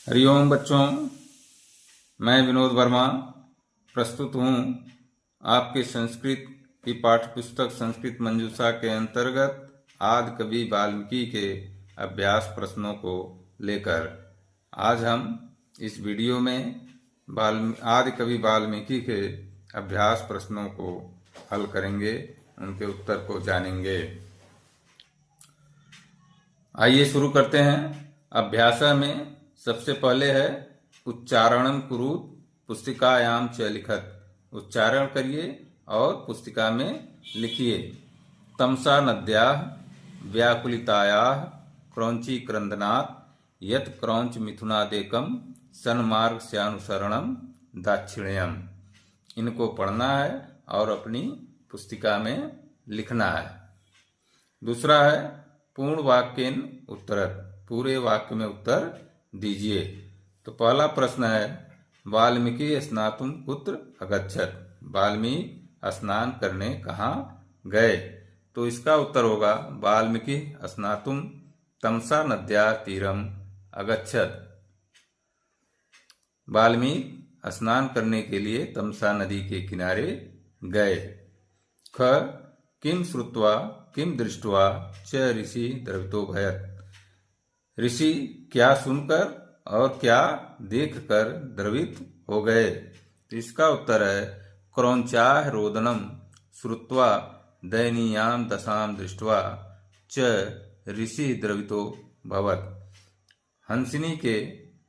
हरिओम बच्चों, मैं विनोद वर्मा प्रस्तुत हूँ आपके संस्कृत की पाठ्यपुस्तक संस्कृत मंजूषा के अंतर्गत आदि कवि वाल्मीकि के अभ्यास प्रश्नों को लेकर। आज हम इस वीडियो में आदि कवि वाल्मीकि के अभ्यास प्रश्नों को हल करेंगे, उनके उत्तर को जानेंगे। आइए शुरू करते हैं। अभ्यास में सबसे पहले है उच्चारणम कुरुत पुस्तिकायाम च लिखत। उच्चारण करिए और पुस्तिका में लिखिए। तमसा नद्याः व्याकुलितायाः क्रौंची क्रंदनात् यत् क्रौंच मिथुनादेकम सन्मार्गस्यानुसरणम दाक्षिण्यम। इनको पढ़ना है और अपनी पुस्तिका में लिखना है। दूसरा है पूर्ण वाक्येन उत्तरत्। पूरे वाक्य में उत्तर दीजिए। तो पहला प्रश्न है वाल्मीकि स्नातुम कुत्र अगच्छत्। वाल्मीकि स्नान करने कहाँ गए? तो इसका उत्तर होगा वाल्मीकि स्नातुम तमसा नद्या तीरम अगच्छत्। वाल्मीकि स्नान करने के लिए तमसा नदी के किनारे गए। ख किम श्रुत्वा किम दृष्ट्वा च ऋषि द्रवितो भयत्। ऋषि क्या सुनकर और क्या देखकर द्रवित हो गए? तो इसका उत्तर है क्रौंचाः रोदनम श्रुत्वा दयनीयां दशां दृष्ट्वा च ऋषि द्रवितो भवत्। हंसिनी के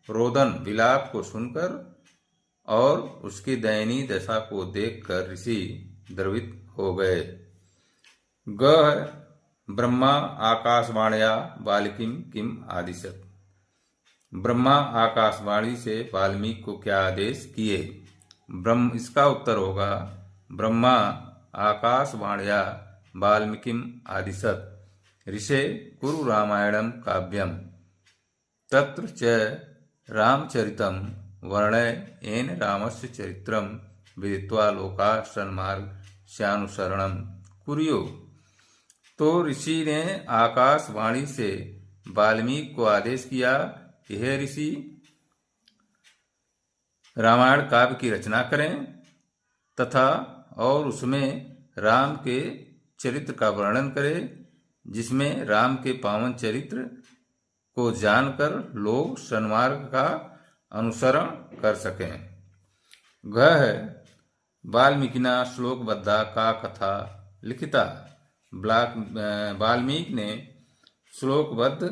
रोदन विलाप को सुनकर और उसकी दयनीय दशा को देखकर ऋषि द्रवित हो गए। ग ब्रह्मा आकाशवाण्या वाल्मीकिं किम आदिशत्। ब्रह्मा आकाशवाणी से वाल्मीकि को क्या आदेश किए? इसका उत्तर होगा ब्रह्मा आकाशवाण्या वाल्मीकिं आदिशत् ऋषे कुरु रामायणं काव्यम तत्र च रामचरितं वर्णय येन रामस्य चरित्रं विदित्वा लोकाः सन्मार्गस्यानुसरणं कुर्युः। तो ऋषि ने आकाशवाणी से वाल्मीकि को आदेश किया कि हे ऋषि, रामायण काव्य की रचना करें तथा और उसमें राम के चरित्र का वर्णन करें, जिसमें राम के पावन चरित्र को जानकर लोग सन्मार्ग का अनुसरण कर सकें। घ है वाल्मीकिना श्लोकबद्धा का कथा लिखिता। वाल्मीकि ने श्लोकबद्ध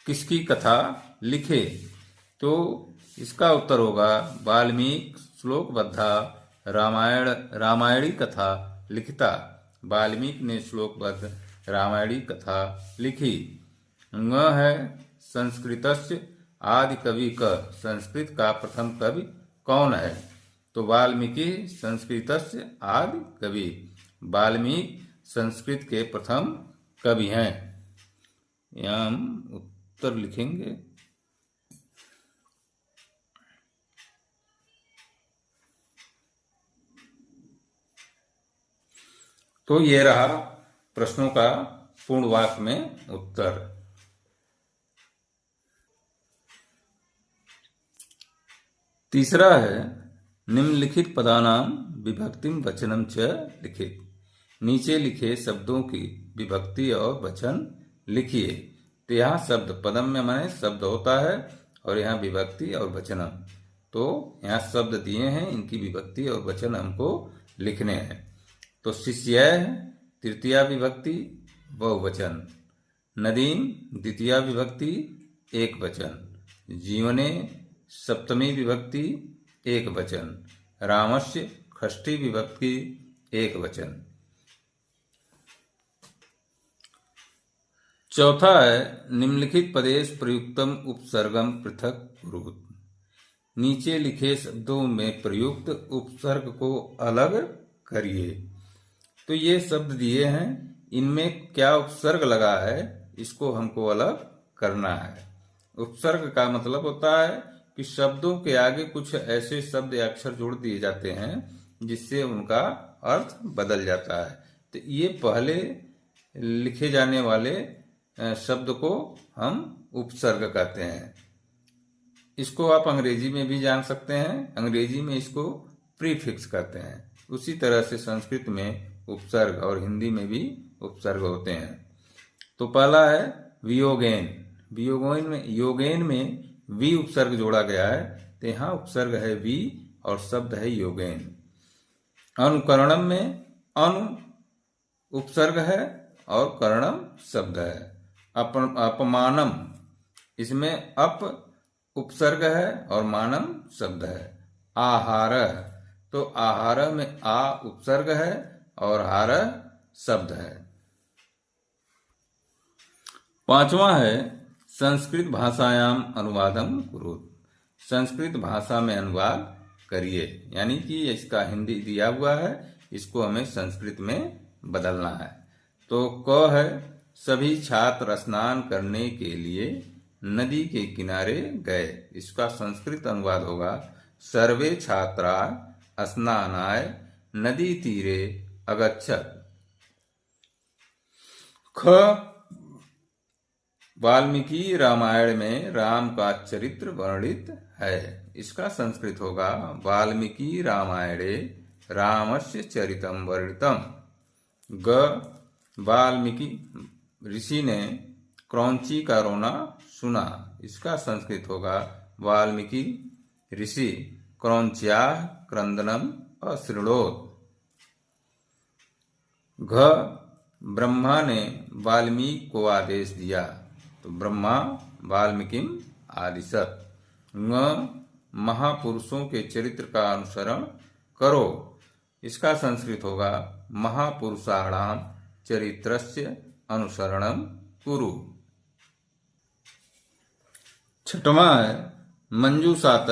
किसकी कथा लिखे? तो इसका उत्तर होगा वाल्मीकि श्लोकबद्धा रामायणी कथा लिखिता। वाल्मीकि ने श्लोकबद्ध रामायणी कथा लिखी। ङ है संस्कृतस्य आदि कवि क। संस्कृत का प्रथम कवि कौन है? तो वाल्मीकि संस्कृतस्य आदि कवि। वाल्मीकि संस्कृत के प्रथम कवि हैं। यहाँ हम उत्तर लिखेंगे। तो ये रहा प्रश्नों का पूर्ण वाक्य में उत्तर। तीसरा है निम्नलिखित पदानाम विभक्तिम वचनम च लिखित। नीचे लिखे शब्दों की विभक्ति और वचन लिखिए। तो यहाँ शब्द पदम में माने शब्द होता है और यहाँ विभक्ति और वचनम। तो यहाँ शब्द दिए हैं, इनकी विभक्ति और वचन हमको लिखने हैं। तो शिष्य तृतीया विभक्ति बहुवचन, नदीम द्वितीया विभक्ति एक वचन, जीवने सप्तमी विभक्ति एक वचन, रामस्य षष्ठी विभक्ति एक वचन। चौथा है निम्नलिखित पदेश प्रयुक्तम उपसर्गम पृथक कुरुत। नीचे लिखे शब्दों में प्रयुक्त उपसर्ग को अलग करिए। तो ये शब्द दिए हैं, इनमें क्या उपसर्ग लगा है इसको हमको अलग करना है। उपसर्ग का मतलब होता है कि शब्दों के आगे कुछ ऐसे शब्द या अक्षर जोड़ दिए जाते हैं जिससे उनका अर्थ बदल जाता है। तो ये पहले लिखे जाने वाले शब्द को हम उपसर्ग कहते हैं। इसको आप अंग्रेजी में भी जान सकते हैं, अंग्रेजी में इसको प्रीफिक्स कहते हैं। उसी तरह से संस्कृत में उपसर्ग और हिंदी में भी उपसर्ग होते हैं। तो पहला है वियोगेन। योगेन में वी उपसर्ग जोड़ा गया है, तो यहाँ उपसर्ग है वी और शब्द है योगेन। अनुकरणम में अनु उपसर्ग है और करणम शब्द है। अपमानम, इसमें अप उपसर्ग है और मानम शब्द है। आहार, तो आहार में आ उपसर्ग है और हार शब्द है। पांचवा है संस्कृत भाषायाम अनुवादम कुरु। संस्कृत भाषा में अनुवाद करिए, यानी कि इसका हिंदी दिया हुआ है, इसको हमें संस्कृत में बदलना है। तो क है सभी छात्र स्नान करने के लिए नदी के किनारे गए। इसका संस्कृत अनुवाद होगा सर्वे छात्रा स्नानाय नदी तीरे अगच्छत। ख वाल्मीकि रामायण में राम का चरित्र वर्णित है। इसका संस्कृत होगा वाल्मीकि रामायणे रामस्य चरितम वर्णितम। ग वाल्मीकि ऋषि ने क्रौंची का रोना सुना। इसका संस्कृत होगा वाल्मीकि ऋषि क्रौंच्याः क्रंदनम अशृणोत्। घ ब्रह्मा ने वाल्मीकि को आदेश दिया, तो ब्रह्मा वाल्मीकिम आदिशत। ङ महापुरुषों के चरित्र का अनुसरण करो। इसका संस्कृत होगा महापुरुषाणाम चरित्रस्य अनुसरणम कुरु। छठवां है मंजूषात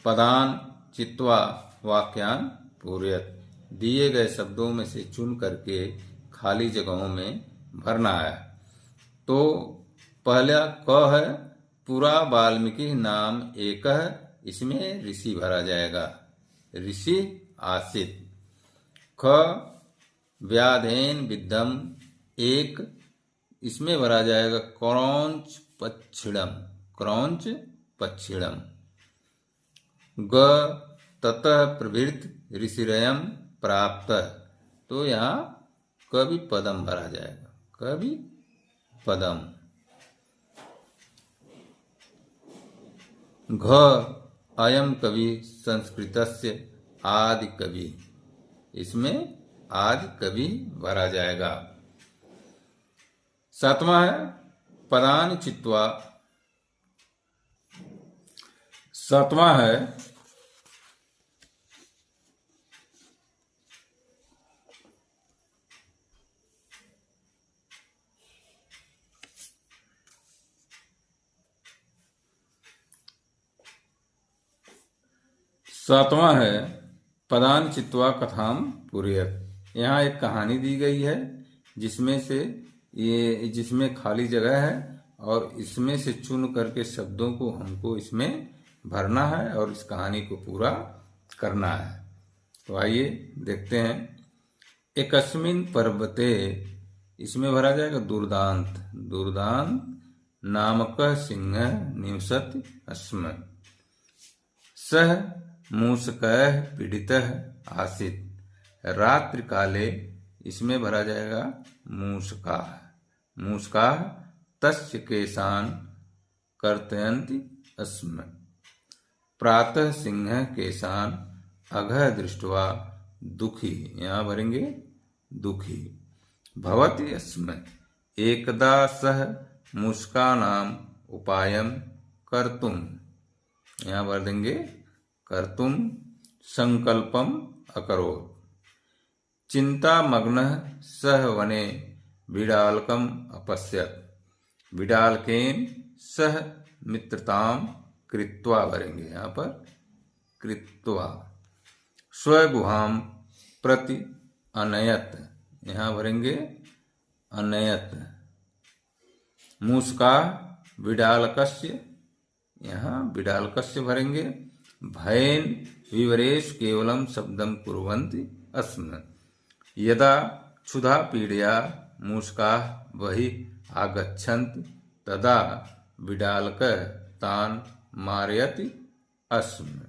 पदान चित्वा वाक्यान पूरयत। दिए गए शब्दों में से चुन करके खाली जगहों में भरना है। तो पहला क है पूरा वाल्मीकि नाम एक है, इसमें ऋषि भरा जाएगा, ऋषि आसित। ख व्याधेन विद्धम एक, इसमें भरा जाएगा क्रौंच पच्छिड़म, क्रौंच पच्छिड़म। ग ततः प्रभृत ऋषिरयम प्राप्त, तो यहाँ कवि पदम भरा जाएगा, कवि पदम। घ अयम कवि संस्कृतस्य आदि कवि, इसमें आदि कवि भरा जाएगा। सातवां है पदान चित्वा। सातवां है पदान चित्वा कथाम पूरयत। यहाँ एक कहानी दी गई है जिसमें खाली जगह है और इसमें से चुन करके शब्दों को हमको इसमें भरना है और इस कहानी को पूरा करना है। तो आइए देखते हैं। एकस्मिन् पर्वते, इसमें भरा जाएगा दुर्दांत, दुर्दांत नामकः सिंहः निवसति स्म। सः मूषकैः पीडितः आसीत्। रात्रि काले, इसमें भरा जाएगा मूषकाः, मूषकाः तस्य केशान् कर्तयन्ति स्म। प्रातः सिंहः केशान् अघः दृष्ट्वा दुखी, यहाँ भरेंगे दुखी भवति स्म। एकदा सः मूषकानाम् उपायं कर्तुं, यहाँ भर देंगे कर्तुं संकल्पम अकरोत्। चिंतामग्नः सः वने बिडालकम् अपश्यत्। बिडालकेन सह मित्रताम कृत्वा भरेंगे, यहाँ पर कृत्वा। स्वगुहाम प्रति अनयत, यहाँ भरेंगे अनयत। मूषका बिडालकस्य, यहाँ बिडालकस्य भरेंगे। भयेन विवरेश केवलम शब्दम कुर्वन्ति अस्म। यदा क्षुधा पीड़या मूषका बहि आगच्छन्ति तदा विडालकः तान् मारयति अस्म।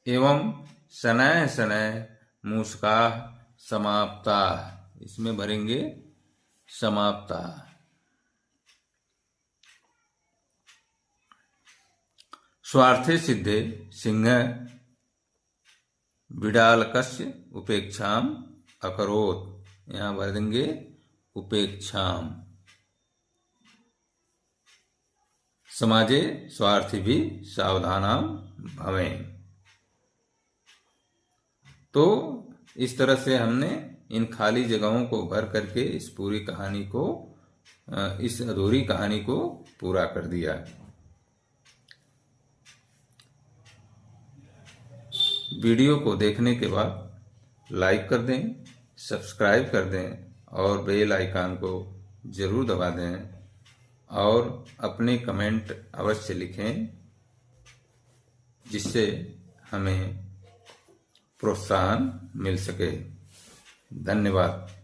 एवं शनैः शनैः मूषकाः समाप्ताः। इसमें भरेंगे समाप्ताः। स्वार्थे सिद्धे सिंहः विडालकस्य उपेक्षाम अकरोत्। यहाँ भर देंगे उपेक्षाम। समाजे स्वार्थी भी सावधानाम भवें। तो इस तरह से हमने इन खाली जगहों को भर करके इस पूरी कहानी को, इस अधूरी कहानी को पूरा कर दिया। वीडियो को देखने के बाद लाइक कर दें, सब्सक्राइब कर दें और बेल आइकन को जरूर दबा दें और अपने कमेंट अवश्य लिखें, जिससे हमें प्रोत्साहन मिल सके। धन्यवाद।